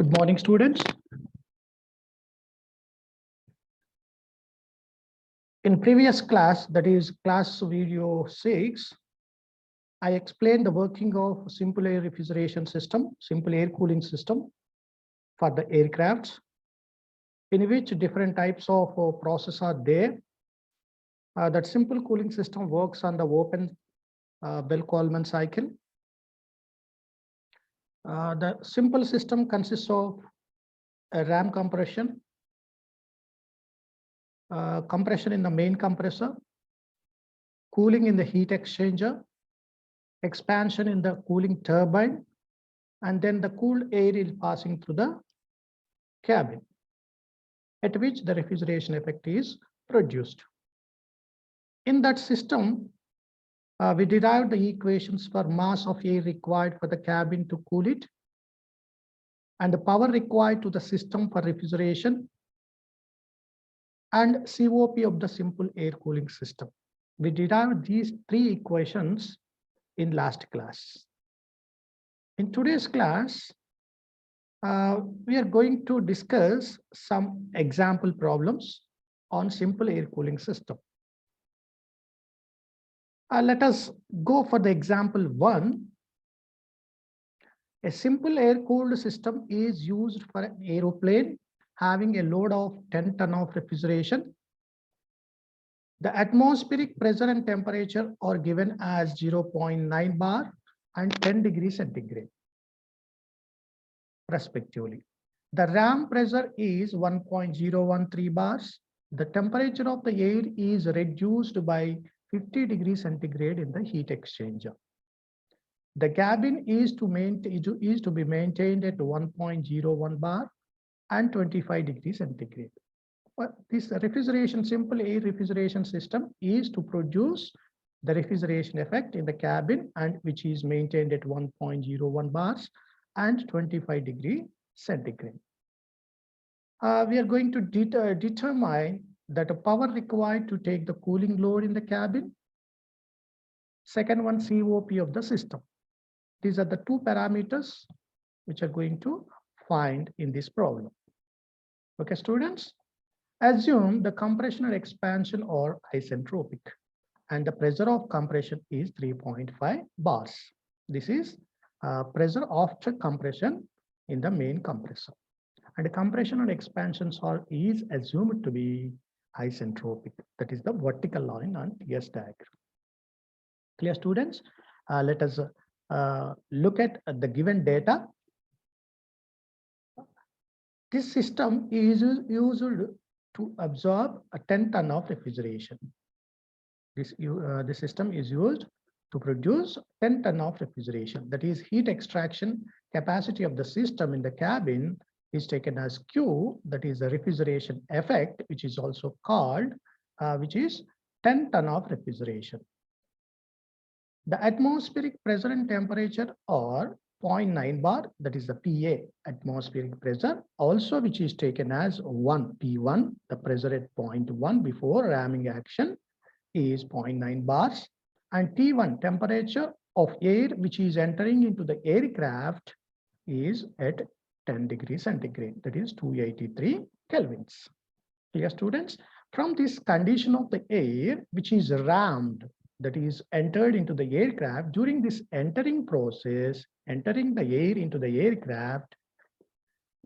Good morning, students. In previous class, that is class video 6, I explained the working of simple air refrigeration system, simple air cooling system for the aircrafts, in which different types of process are there. That simple cooling system works on the open Bell-Coleman cycle. The simple system consists of a ram compression, compression in the main compressor, cooling in the heat exchanger, expansion in the cooling turbine, and then the cooled air is passing through the cabin, at which the refrigeration effect is produced. In that system, we derived the equations for mass of air required for the cabin to cool it, and the power required to the system for refrigeration, and COP of the simple air cooling system. We derived these three equations in last class. In today's class, we are going to discuss some example problems on simple air cooling system. Let us go for the example 1. A simple air-cooled system is used for an aeroplane having a load of 10 tons of refrigeration. The atmospheric pressure and temperature are given as 0.9 bar and 10 degrees centigrade, respectively. The ram pressure is 1.013 bars. The temperature of the air is reduced by 50 degrees centigrade in the heat exchanger. The cabin is to be maintained at 1.01 bar and 25 degrees centigrade. But this refrigeration, simple air refrigeration system is to produce the refrigeration effect in the cabin, and which is maintained at 1.01 bars and 25 degree centigrade. We are going to determine the power required to take the cooling load in the cabin. Second one, COP of the system. These are the two parameters which are going to find in this problem. Okay, students, assume the compression and expansion are isentropic and the pressure of compression is 3.5 bars. This is pressure after compression in the main compressor. And the compression and expansions is assumed to be isentropic. That is the vertical line on TS diagram. Clear, students? Let us look at the given data. This system is used to absorb a 10 ton of refrigeration. This system is used to produce 10 ton of refrigeration. That is, heat extraction capacity of the system in the cabin is taken as Q, that is the refrigeration effect, which is also called, which is 10 ton of refrigeration. The atmospheric pressure and temperature are 0.9 bar, that is the PA, atmospheric pressure, also which is taken as 1 P1, the pressure at 0.1 before ramming action is 0.9 bars, and T1, temperature of air which is entering into the aircraft is at 10 degrees centigrade, that is 283 kelvins. Clear, students? From this condition of the air which is rammed, that is entered into the aircraft, during this entering process, entering the air into the aircraft,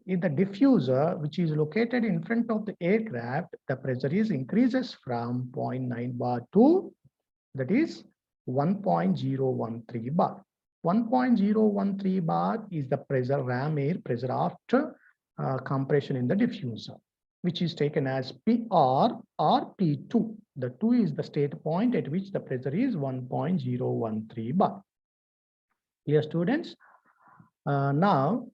in the diffuser, which is located in front of the aircraft, the pressure is increases from 0.9 bar to, that is 1.013 bar. 1.013 bar is the pressure, ram air pressure after compression in the diffuser, which is taken as PR or P2. The 2 is the state point at which the pressure is 1.013 bar. Here, students, now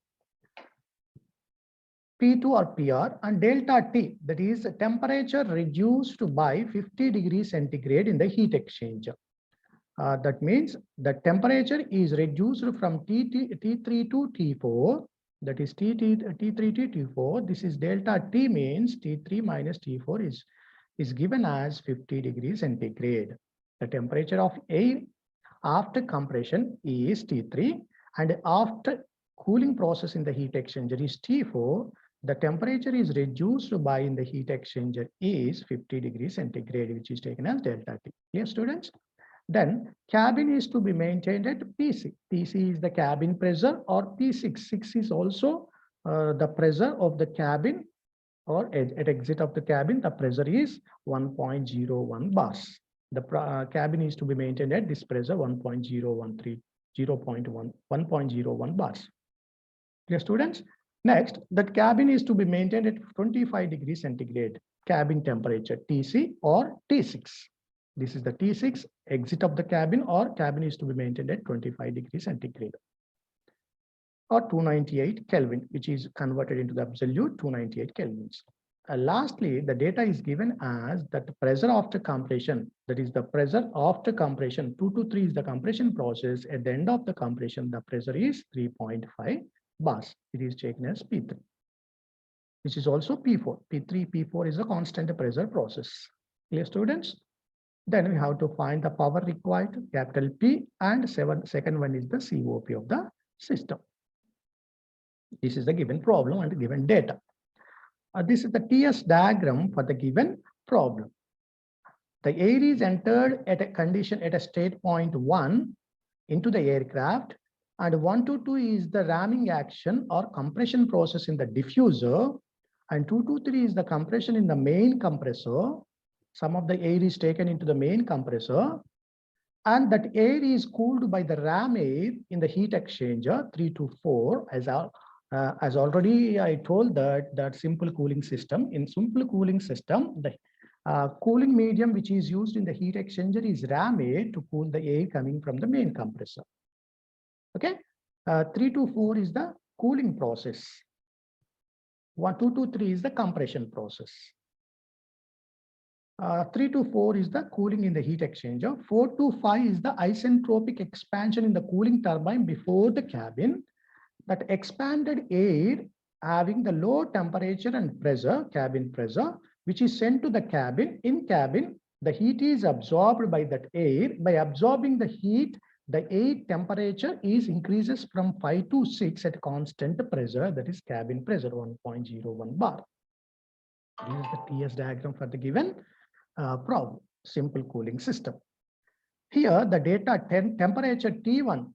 P2 or PR and delta T, that is temperature reduced by 50 degrees centigrade in the heat exchanger. That means the temperature is reduced from T3 to T4, that is T3 to T4. This is delta T, means T3 minus T4 is given as 50 degrees centigrade. The temperature of air after compression is T3, and after cooling process in the heat exchanger is T4, the temperature is reduced by in the heat exchanger is 50 degrees centigrade, which is taken as delta T. Clear, students? Then cabin is to be maintained at P6. P6 is the cabin pressure, or P6. 6 is also the pressure of the cabin, or at exit of the cabin, the pressure is 1.01 bars. The cabin is to be maintained at this pressure 1.013, 1.01 bars. Clear, students? Next, that cabin is to be maintained at 25 degrees centigrade cabin temperature, TC or T6. This is the T6 exit of the cabin, or cabin is to be maintained at 25 degrees centigrade or 298 Kelvin, which is converted into the absolute 298 Kelvins. Lastly, the data is given as that the pressure after compression, that is the pressure after compression, 2 to 3 is the compression process. At the end of the compression, the pressure is 3.5 bars. It is taken as P3, which is also P4. P3, P4 is a constant pressure process. Clear, students? Then we have to find the power required, capital P, and second one is the COP of the system. This is the given problem and the given data. This is the TS diagram for the given problem. The air is entered at a condition at a state point 1 into the aircraft, and 1 to 2 is the ramming action or compression process in the diffuser, and 2 to 3 is the compression in the main compressor. Some of the air is taken into the main compressor, and that air is cooled by the ram air in the heat exchanger 3 to 4. As already I told that simple cooling system. In simple cooling system, the cooling medium which is used in the heat exchanger is ram air to cool the air coming from the main compressor. Okay, 3 to 4 is the cooling process. 2 to 3 is the compression process. 3 to 4 is the cooling in the heat exchanger. 4 to 5 is the isentropic expansion in the cooling turbine before the cabin. That expanded air having the low temperature and pressure, cabin pressure, which is sent to the cabin. In cabin, the heat is absorbed by that air. By absorbing the heat, the air temperature is increases from 5 to 6 at constant pressure, that is cabin pressure 1.01 bar. This is the TS diagram for the given problem, simple cooling system. Here the data temperature T1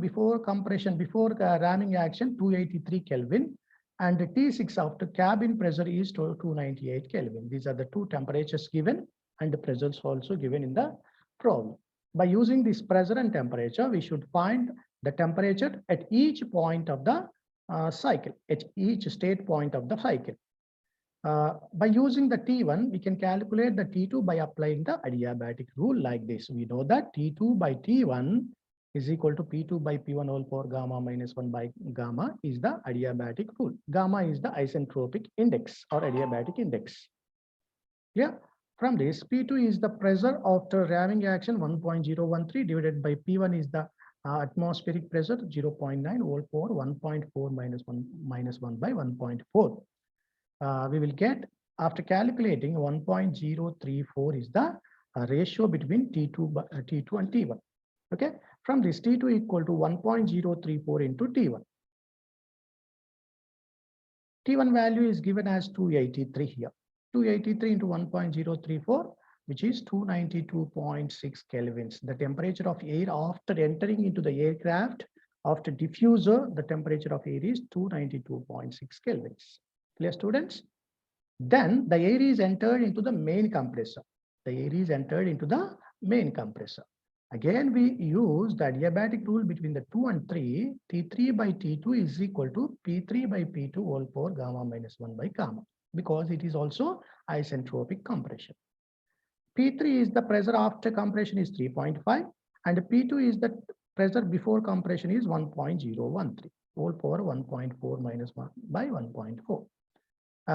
before compression, before ramming action 283 Kelvin, and T6 after cabin pressure is 298 Kelvin. These are the two temperatures given and the pressures also given in the problem. By using this pressure and temperature, we should find the temperature at each point of the cycle, at each state point of the cycle. By using the T1, we can calculate the T2 by applying the adiabatic rule like this. We know that T2 by T1 is equal to P2 by P1 whole power gamma minus 1 by gamma is the adiabatic rule. Gamma is the isentropic index or adiabatic index. Yeah. From this, P2 is the pressure after ramming action 1.013 divided by P1 is the atmospheric pressure 0.9 whole power 1.4 minus 1 by 1.4. We will get, after calculating 1.034 is the ratio between T2 and T1. Okay, from this T2 equal to 1.034 into T1. T1 value is given as 283 here. 283 into 1.034, which is 292.6 kelvins. The temperature of air after entering into the aircraft, after diffuser, the temperature of air is 292.6 kelvins. Clear, students? Then the air is entered into the main compressor. The air is entered into the main compressor. Again, we use the adiabatic rule between the 2 and 3. T3 by T2 is equal to P3 by P2 whole power gamma minus 1 by gamma, because it is also isentropic compression. P3 is the pressure after compression is 3.5, and P2 is the pressure before compression is 1.013, whole power 1.4 minus 1 by 1.4.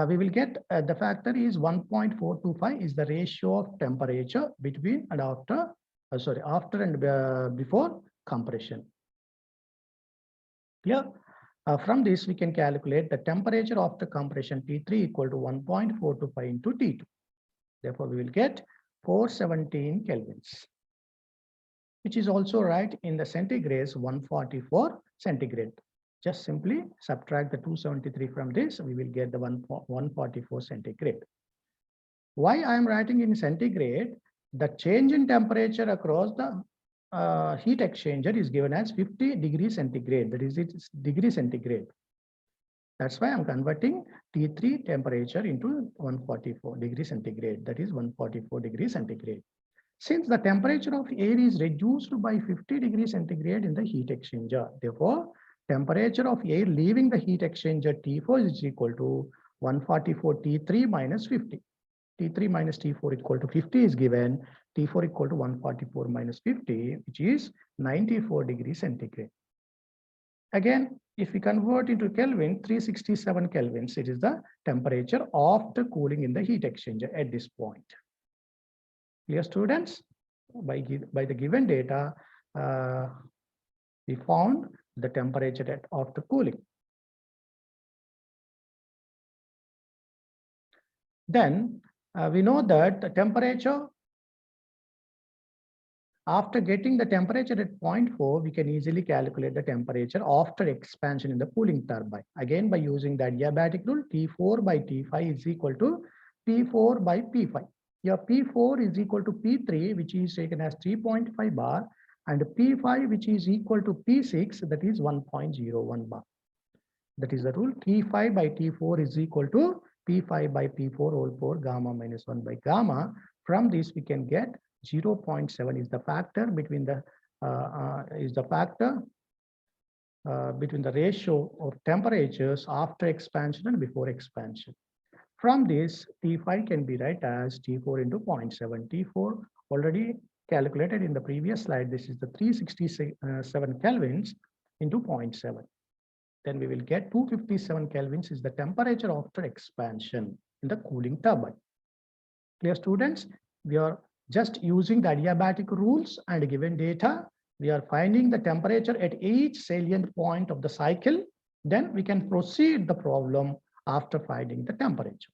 We will get the factor is 1.425 is the ratio of temperature between and after, after and before compression. Clear? From this, we can calculate the temperature after compression T3 equal to 1.425 into T2. Therefore, we will get 417 kelvins, which is also right in the centigrade 144 centigrade. Just simply subtract the 273 from this, we will get the 144 centigrade. Why I am writing in centigrade? The change in temperature across the heat exchanger is given as 50 degrees centigrade. That is, it's degree centigrade. That's why I'm converting T3 temperature into 144 degrees centigrade. That is 144 degrees centigrade. Since the temperature of air is reduced by 50 degrees centigrade in the heat exchanger, therefore, temperature of air leaving the heat exchanger T4 is equal to 144 T3 minus 50. T3 minus T4 equal to 50 is given. T4 equal to 144 minus 50, which is 94 degrees centigrade. Again, if we convert into Kelvin, 367 kelvins, it is the temperature of the cooling in the heat exchanger at this point. Clear, students? By the given data, we found the temperature of the cooling. Then we know that the temperature, after getting the temperature at 0.4, we can easily calculate the temperature after expansion in the cooling turbine. Again, by using the adiabatic rule, T4 by T5 is equal to P4 by P5. Here P4 is equal to P3, which is taken as 3.5 bar, and P5, which is equal to P6, that is 1.01 bar. That is the rule. T5 by T4 is equal to P5 by P4 whole power gamma minus 1 by gamma. From this, we can get 0.7 is the factor between the between the ratio of temperatures after expansion and before expansion. From this, T5 can be written as T4 into 0.7. T4 already calculated in the previous slide. This is the 367 kelvins into 0.7. Then we will get 257 kelvins is the temperature after expansion in the cooling turbine. Clear, students? We are just using the adiabatic rules and given data. We are finding the temperature at each salient point of the cycle. Then we can proceed the problem after finding the temperature.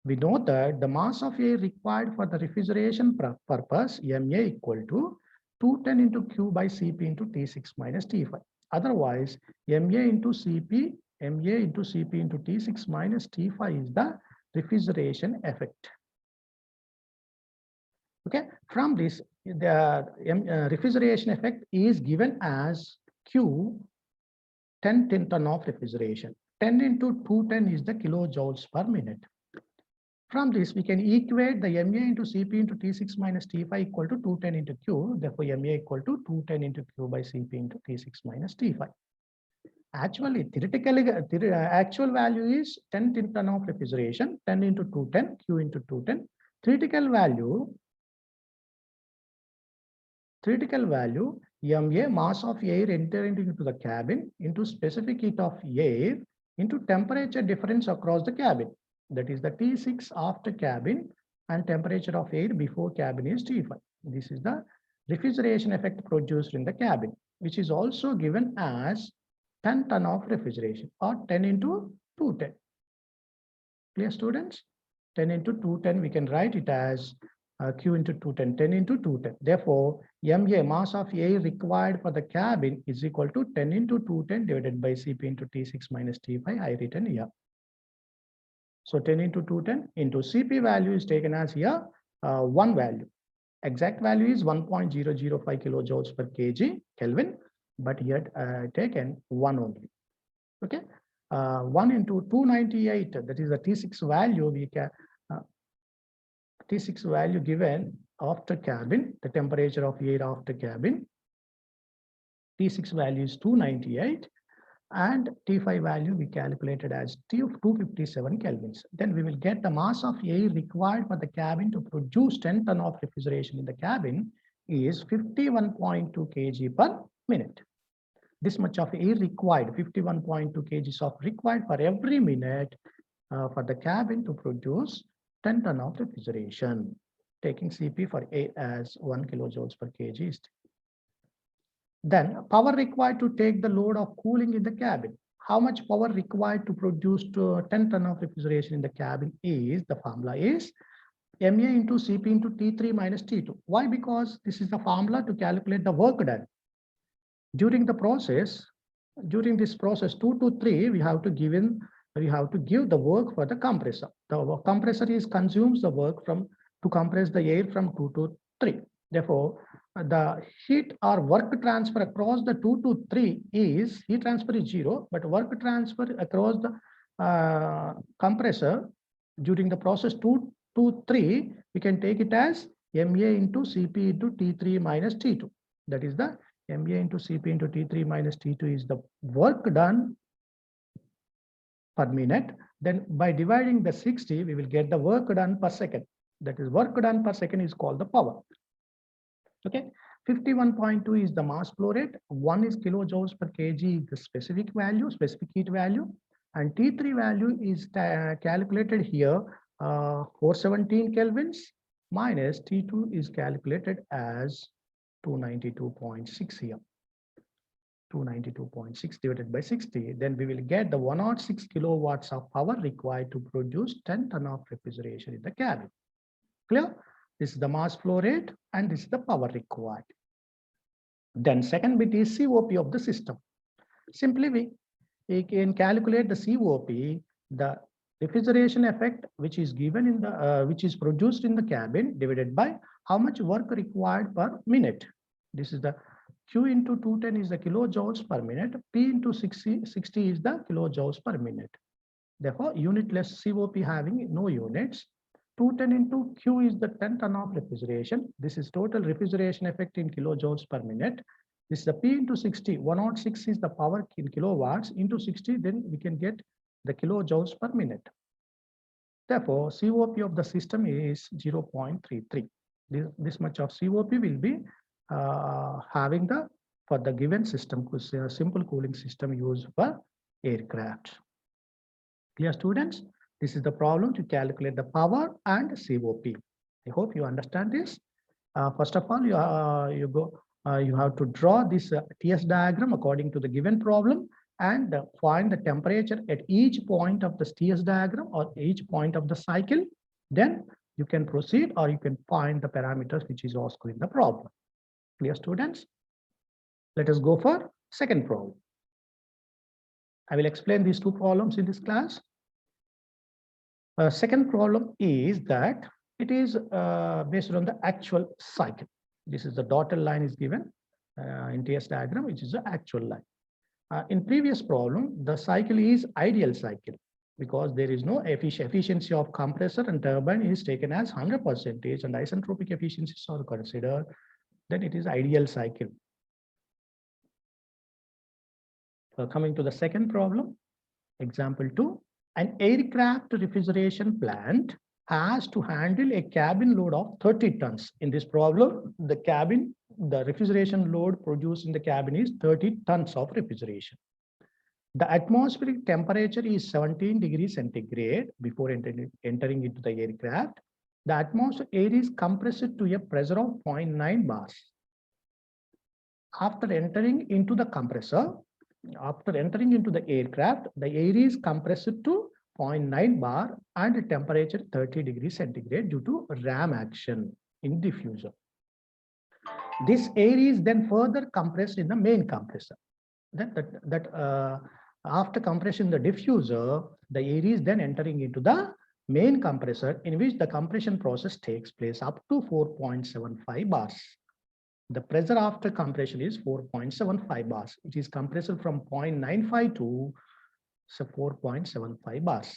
We know that the mass of air required for the refrigeration purpose, MA equal to 210 into Q by Cp into T6 minus T5. Otherwise, MA into Cp into T6 minus T5 is the refrigeration effect. Okay, from this, the refrigeration effect is given as Q 10 ton of refrigeration. 10 into 210 is the kilojoules per minute. From this, we can equate the MA into Cp into T6 minus T5 equal to 210 into Q. Therefore, MA equal to 210 into Q by Cp into T6 minus T5. Actually, theoretically, actual value is 10 ton of refrigeration, 10 into 210, Q into 210. Theoretical value, MA, mass of air entering into the cabin, into specific heat of air, into temperature difference across the cabin. That is the T6 after cabin, and temperature of air before cabin is T5. This is the refrigeration effect produced in the cabin, which is also given as 10 ton of refrigeration, or 10 into 210. Clear, students? 10 into 210, we can write it as Q into 210, 10 into 210. Therefore, MA, mass of air required for the cabin, is equal to 10 into 210 divided by Cp into T6 minus T5, I written here. So 10 into 210 into Cp value is taken as here one value. Exact value is 1.005 kilojoules per kg Kelvin, but here taken 1 only. Okay, 1 into 298, that is the T6 value. We can T6 value given after cabin, the temperature of air after cabin. T6 value is 298. And T5 value we calculated as 257 kelvins. Then we will get the mass of air required for the cabin to produce 10 ton of refrigeration in the cabin is 51.2 kg per minute. This much of air required, 51.2 kgs of required for every minute for the cabin to produce 10 ton of refrigeration. Taking Cp for air as 1 kilojoules per kg. Then power required to take the load of cooling in the cabin. How much power required to produce 10 ton of refrigeration in the cabin is, the formula is MA into Cp into T3 minus T2. Why? Because this is the formula to calculate the work done. During the process, During this process 2 to 3, we have to give the work for the compressor. The compressor consumes the work to compress the air from 2 to 3. Therefore, the heat or work transfer across the 2 to 3 is heat transfer is 0, but work transfer across the compressor during the process 2 to 3, we can take it as MA into Cp into T3 minus T2. That is the MA into Cp into T3 minus T2 is the work done per minute. Then by dividing the 60, we will get the work done per second. That is, work done per second is called the power. Okay, 51.2 is the mass flow rate. 1 is kilojoules per kg, the specific heat value, and T3 value is calculated here, 417 kelvins minus T2 is calculated as 292.6 here. 292.6 divided by 60, then we will get the 106 kilowatts of power required to produce 10 ton of refrigeration in the cabin. Clear? This is the mass flow rate and this is the power required. Then second bit is COP of the system. Simply we can calculate the COP, the refrigeration effect which is given in the which is produced in the cabin divided by how much work required per minute. This is the Q into 210 is the kilojoules per minute. P into 60 is the kilojoules per minute. Therefore, unitless COP having no units. 210 into Q is the 10 ton of refrigeration. This is total refrigeration effect in kilojoules per minute. This is the P into 60. 106 is the power in kilowatts into 60. Then we can get the kilojoules per minute. Therefore, COP of the system is 0.33. This much of COP will be having for the given system, simple cooling system used for aircraft. Clear, students? This is the problem to calculate the power and COP. I hope you understand this. First of all, you have to draw this TS diagram according to the given problem and find the temperature at each point of the TS diagram or each point of the cycle. Then you can proceed or you can find the parameters which is asked in the problem. Clear, students? Let us go for second problem. I will explain these two problems in this class. Second problem is that it is based on the actual cycle. This is the dotted line is given in TS diagram, which is the actual line. In previous problem, the cycle is ideal cycle because there is no efficiency of compressor and turbine is taken as 100% and isentropic efficiencies are considered. Then it is ideal cycle. Coming to the second problem, example 2, an aircraft refrigeration plant has to handle a cabin load of 30 tons. In this problem, the refrigeration load produced in the cabin is 30 tons of refrigeration. The atmospheric temperature is 17 degrees centigrade before entering into the aircraft. The atmosphere air is compressed to a pressure of 0.9 bars. After entering into the compressor, after entering into the aircraft, the air is compressed to 0.9 bar and temperature 30 degrees centigrade due to ram action in diffuser. This air is then further compressed in the main compressor. After compression in the diffuser, the air is then entering into the main compressor in which the compression process takes place up to 4.75 bars. The pressure after compression is 4.75 bars. It is compressed from 0.95 to 4.75 bars.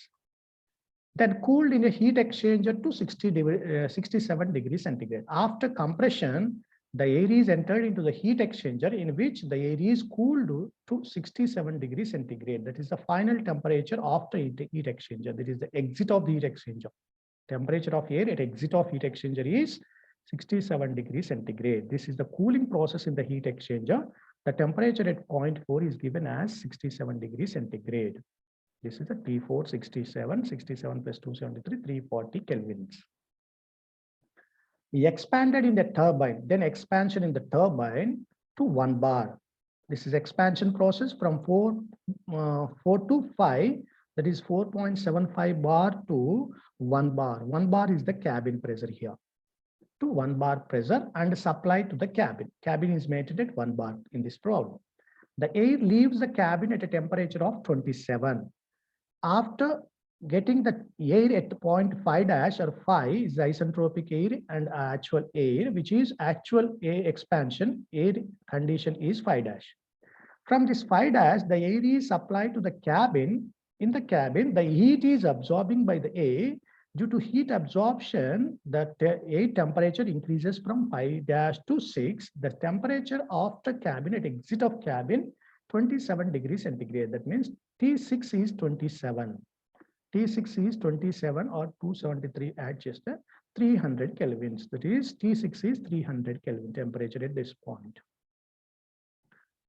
Then cooled in a heat exchanger to 67 degrees centigrade. After compression, the air is entered into the heat exchanger in which the air is cooled to 67 degrees centigrade. That is the final temperature after heat exchanger. That is the exit of the heat exchanger. Temperature of air at exit of heat exchanger is 67 degrees centigrade. This is the cooling process in the heat exchanger. The temperature at point 4 is given as 67 degrees centigrade. This is the T4 67 plus 273, 340 kelvins. We expanded in the turbine, then expansion in the turbine to 1 bar. This is expansion process from 4 to 5, that is 4.75 bar to 1 bar. 1 bar is the cabin pressure here. To 1 bar pressure and supply to the cabin. Cabin is maintained at 1 bar in this problem. The air leaves the cabin at a temperature of 27. After getting the air at point 5 dash or 5 is the isentropic air and actual air, which is actual air expansion, air condition is 5 dash. From this 5 dash, the air is supplied to the cabin. In the cabin, the heat is absorbing by the air. Due to heat absorption, the air temperature increases from 5 dash to 6. The temperature of the cabin at exit of cabin, 27 degrees centigrade. That means T6 is 27. T6 is 27 or 273 at just 300 kelvins. That is T6 is 300 Kelvin temperature at this point.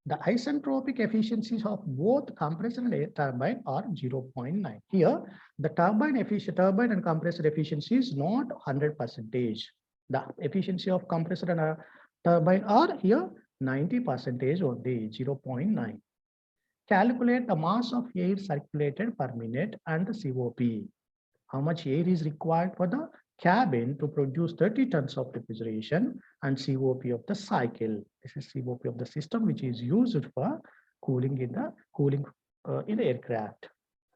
The isentropic efficiencies of both compressor and air turbine are 0.9. Here, the turbine and compressor efficiency is not 100%. The efficiency of compressor and turbine are here 90% only, 0.9. Calculate the mass of air circulated per minute and the COP. How much air is required for the cabin to produce 30 tons of refrigeration, and COP of the cycle. This is COP of the system, which is used for cooling in the aircraft.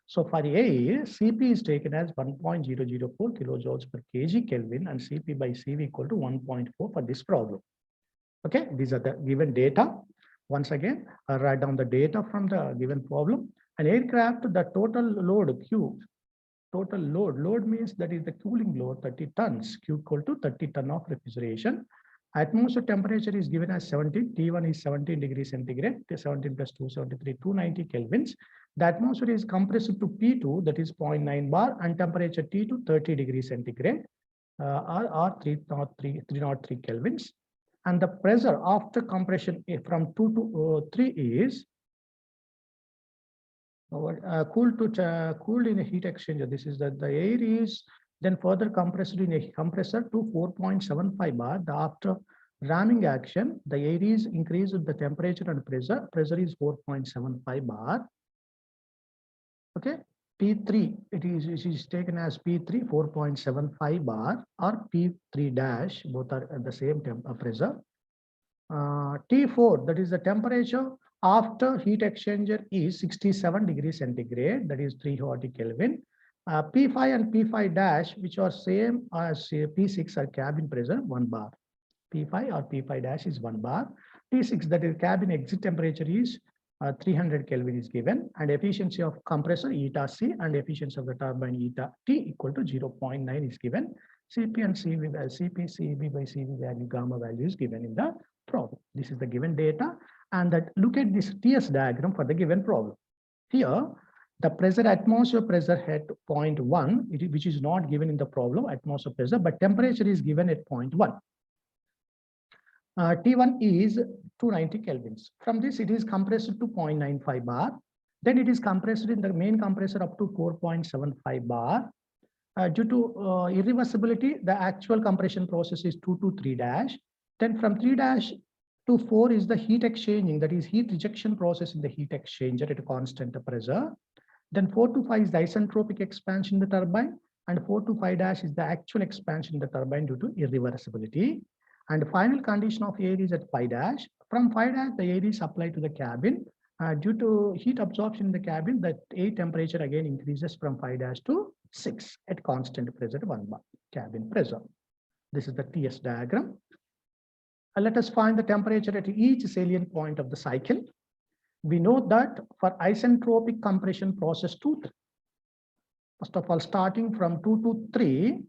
So for the air, CP is taken as 1.004 kilojoules per kg Kelvin, and CP by CV equal to 1.4 for this problem. Okay, these are the given data. Once again, I'll write down the data from the given problem. An aircraft, the total load Q. Total load means that is the cooling load 30 tons, Q equal to 30 ton of refrigeration. Atmosphere temperature is given as 17, T1 is 17 degrees centigrade, 17 plus 273, 290 kelvins. The atmosphere is compressed to P2, that is 0.9 bar, and temperature T2 30 degrees centigrade, or 303 kelvins. And the pressure after compression from 2 to 3 is cooled in a heat exchanger. This is that the air is then further compressed in a compressor to 4.75 bar. After ramming action, the air is increased with the temperature and pressure. Pressure is 4.75 bar. Okay, P3 it is taken as P3 4.75 bar or P3 dash. Both are at the same pressure. T4, that is the temperature after heat exchanger, is 67 degrees centigrade, that is 340 Kelvin. P5 and P5 dash, which are same as P6, are cabin pressure 1 bar. P5 or P5 dash is 1 bar. T6, that is cabin exit temperature, is 300 Kelvin is given, and efficiency of compressor eta C and efficiency of the turbine eta T equal to 0.9 is given. CP and CV, CP, CB by CV value, gamma value is given in the problem. This is the given data, and that look at this TS diagram for the given problem. Here, the pressure, atmosphere pressure at 0.1, which is not given in the problem, atmosphere pressure, but temperature is given at 0.1. T1 is 290 kelvins. From this, it is compressed to 0.95 bar. Then it is compressed in the main compressor up to 4.75 bar. Due to irreversibility, the actual compression process is 2 to 3 dash. Then from 3 dash to 4 is the heat exchanging, that is heat rejection process in the heat exchanger at a constant pressure. Then 4 to 5 is the isentropic expansion in the turbine, and 4 to 5 dash is the actual expansion in the turbine due to irreversibility. And the final condition of air is at 5 dash. From 5 dash, the air is supplied to the cabin. Due to heat absorption in the cabin, the air temperature again increases from 5 dash to 6 at constant pressure 1 bar, cabin pressure. This is the TS diagram. Let us find the temperature at each salient point of the cycle. We know that for isentropic compression process 2, first of all, starting from 2 to 3,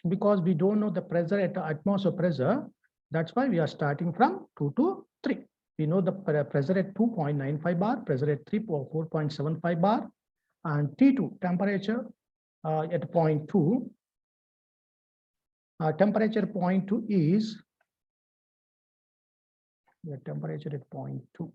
because we don't know the pressure at the atmosphere pressure, that's why we are starting from 2 to 3. We know the pressure at 2.95 bar, pressure at 4.75 bar, and T2 temperature at 0.2. Temperature 0.2 is the temperature at 0.2.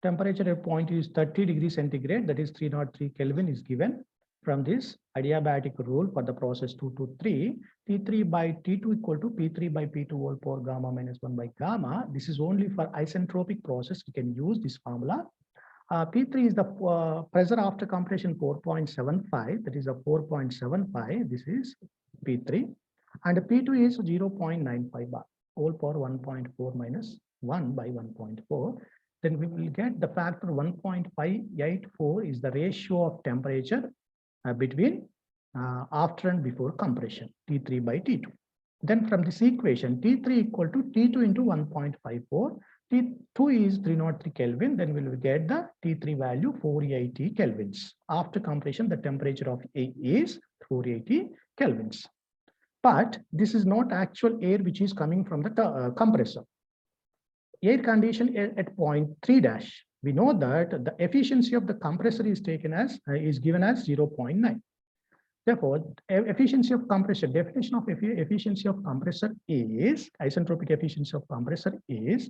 Temperature at 0.2 is 30 degrees centigrade, that is 303 Kelvin is given. From this adiabatic rule for the process 2 to 3, T3 by T2 equal to P3 by P2 whole power gamma minus 1 by gamma. This is only for isentropic process. We can use this formula. P3 is the pressure after compression 4.75, that is a 4.75. This is P3. And P2 is 0.95 bar. whole power 1.4 minus 1 by 1.4. Then we will get the factor 1.584 is the ratio of temperature between after and before compression, T3 by T2. Then from this equation, T3 equal to T2 into 1.54. T2 is 303 Kelvin. Then we will get the T3 value 480 Kelvins. After compression, the temperature of A is 480 Kelvins. But this is not actual air which is coming from the compressor. Air condition at point 3 dash. We know that the efficiency of the compressor is taken as is given as 0.9. Therefore, efficiency of compressor, definition of efficiency of compressor is, isentropic efficiency of compressor is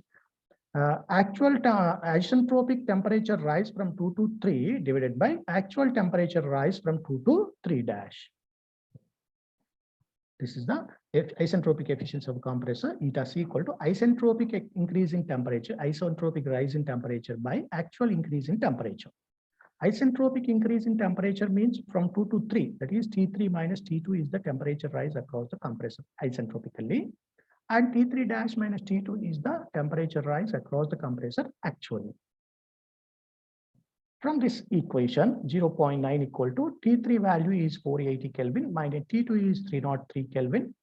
actual isentropic temperature rise from 2 to 3 divided by actual temperature rise from 2 to 3 dash. This is the isentropic efficiency of compressor. Eta is equal to isentropic increase in temperature, isentropic rise in temperature by actual increase in temperature. Isentropic increase in temperature means from 2 to 3, that is T3 minus T2 is the temperature rise across the compressor isentropically, and T3 dash minus T2 is the temperature rise across the compressor actually. From this equation, 0.9 equal to T3 value is 480 Kelvin, minus T2 is 303 Kelvin.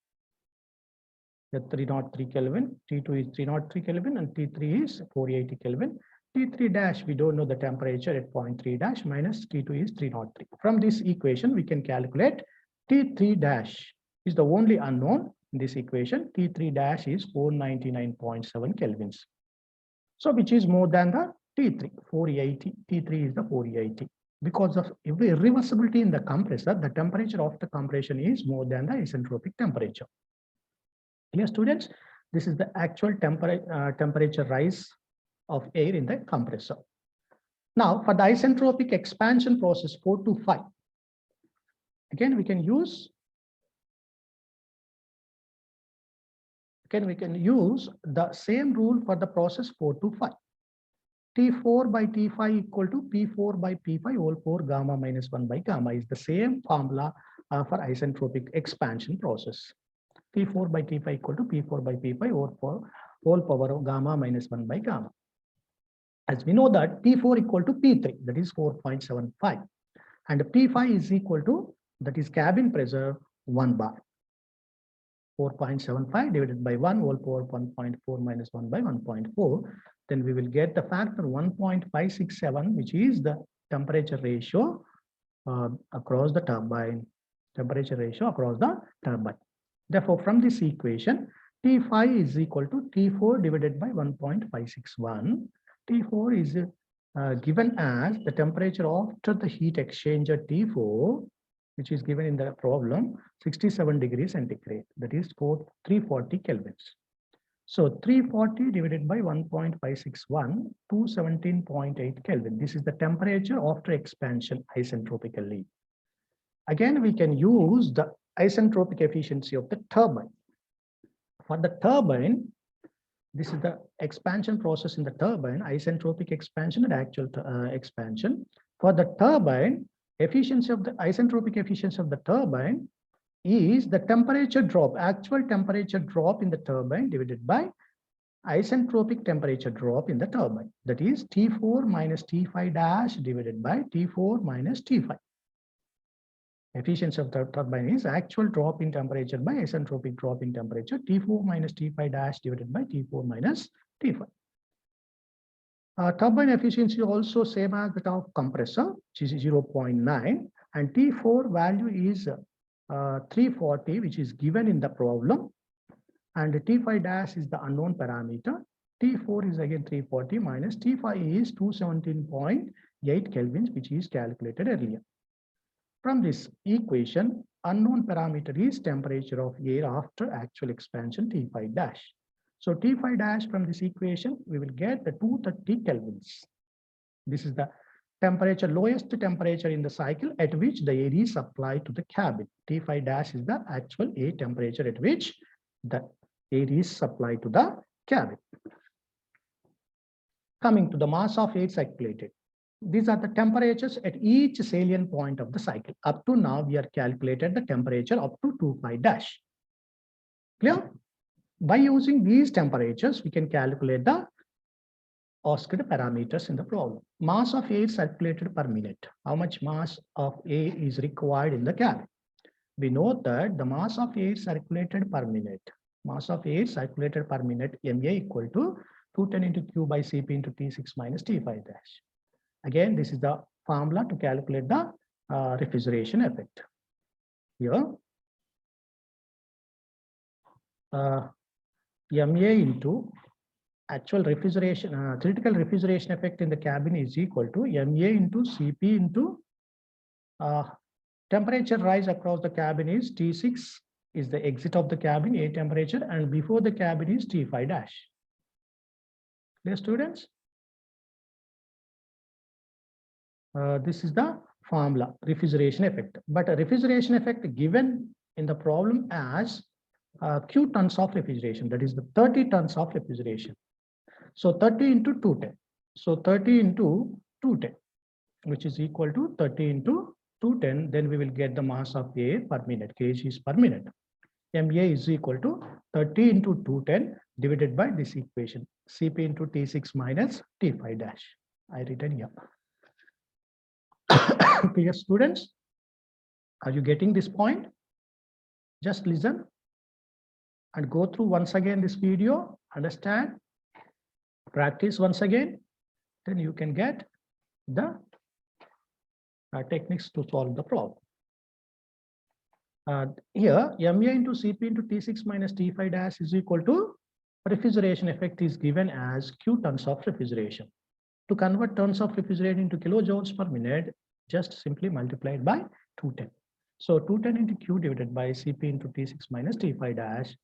The 303 Kelvin, T2 is 303 Kelvin, and T3 is 480 Kelvin. T3 dash, we don't know the temperature at point 3 dash minus T2 is 303. From this equation, we can calculate T3 dash is the only unknown in this equation. T3 dash is 499.7 Kelvins. So which is more than the T3, 480. T3 is the 480. Because of irreversibility in the compressor, the temperature of the compression is more than the isentropic temperature. Here, students, this is the actual temperature rise of air in the compressor. Now, for the isentropic expansion process 4 to 5, again we can use the same rule for the process 4 to 5. T4 by T5 equal to P4 by P5 whole power gamma minus 1 by gamma is the same formula for isentropic expansion process. T4 by T5 equal to P4 by P5 whole power of gamma minus 1 by gamma. As we know that P4 equal to P3, that is 4.75, and P5 is equal to, that is cabin pressure 1 bar. 4.75 divided by 1 whole power 1.4 minus 1 by 1.4. Then we will get the factor 1.567, which is the temperature ratio across the turbine. Temperature ratio across the turbine. Therefore, from this equation, T5 is equal to T4 divided by 1.561. T4 is given as the temperature after the heat exchanger T4, which is given in the problem, 67 degrees centigrade, that is 340 kelvins. So 340 divided by 1.561, 217.8 Kelvin. This is the temperature after expansion isentropically. Again, we can use the isentropic efficiency of the turbine. For the turbine, this is the expansion process in the turbine, isentropic expansion and actual expansion. For the turbine, efficiency of the isentropic efficiency of the turbine is the temperature drop, actual temperature drop in the turbine divided by isentropic temperature drop in the turbine. That is T4 minus T5 dash divided by T4 minus T5. Efficiency of the turbine is actual drop in temperature by isentropic drop in temperature, T4 minus T5 dash divided by T4 minus T5. Turbine efficiency also same as that of compressor, which is 0.9, and T4 value is 340, which is given in the problem, and T5 dash is the unknown parameter. T4 is again 340 minus T5 is 217.8 kelvins, which is calculated earlier. From this equation, unknown parameter is temperature of air after actual expansion T5 dash. So T5 dash from this equation, we will get the 230 kelvins. This is the temperature, lowest temperature in the cycle at which the air is supplied to the cabin. T5 dash is the actual air temperature at which the air is supplied to the cabin. Coming to the mass of air circulated. These are the temperatures at each salient point of the cycle. Up to now, we are calculated the temperature up to 2.5 dash. Clear? By using these temperatures, we can calculate the asked parameters in the problem. Mass of air circulated per minute. How much mass of air is required in the cabin? We know that the mass of air circulated per minute, mass of air circulated per minute, MA equal to 210 into Q by Cp into T6 minus T5 dash. Again, this is the formula to calculate the refrigeration effect. Here, MA into actual refrigeration, theoretical refrigeration effect in the cabin is equal to MA into Cp into temperature rise across the cabin is T6 is the exit of the cabin, air temperature, and before the cabin is T5 dash. Dear students, this is the formula, refrigeration effect. But a refrigeration effect given in the problem as Q tons of refrigeration, that is the 30 tons of refrigeration. So 30 into 210. So 30 into 210, which is equal to 30 into 210, then we will get the mass of air per minute, kgs per minute. MA is equal to 30 into 210 divided by this equation, Cp into T6 minus T5 dash. I written here. Dear students, are you getting this point? Just listen and go through once again this video, understand, practice once again, then you can get the techniques to solve the problem. Here, MA into Cp into T6 minus T5 dash is equal to refrigeration effect is given as Q tons of refrigeration. To convert tons of refrigerant into kilojoules per minute, just simply multiply it by 210. So 210 into Q divided by Cp into T6 minus T5 dash,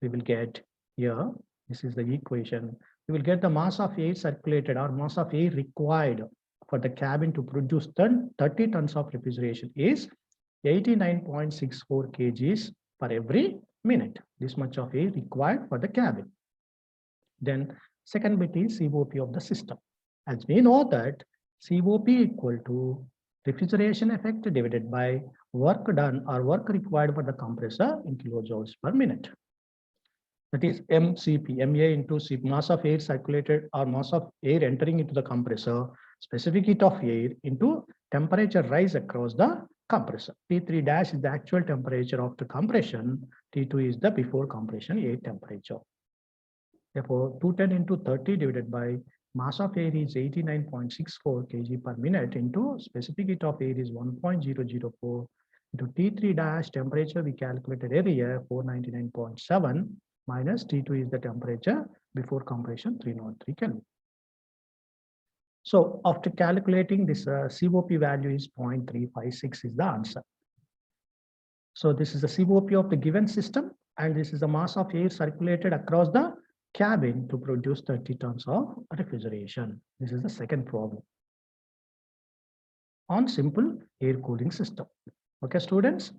we will get here, this is the equation, we will get the mass of air circulated or mass of air required for the cabin to produce 30 tons of refrigeration is 89.64 kgs per every minute. This much of air required for the cabin. Then second bit is COP of the system. As we know that COP equal to refrigeration effect divided by work done or work required for the compressor in kilojoules per minute. That is MCP, MA into Cp, mass of air circulated or mass of air entering into the compressor, specific heat of air into temperature rise across the compressor. T3 dash is the actual temperature of the compression. T2 is the before compression air temperature. Therefore, 210 into 30 divided by mass of air is 89.64 kg per minute into specific heat of air is 1.004 into T3 dash temperature we calculated earlier 499.7 minus T2 is the temperature before compression 303 Kelvin. So after calculating this COP value is 0.356 is the answer. So this is the COP of the given system and this is the mass of air circulated across the cabin to produce 30 tons of refrigeration. This is the second problem on simple air cooling system. Okay, students,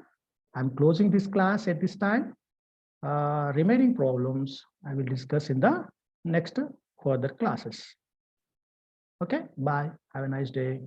I'm closing this class at this time. Remaining problems I will discuss in the next further classes. Okay, bye. Have a nice day.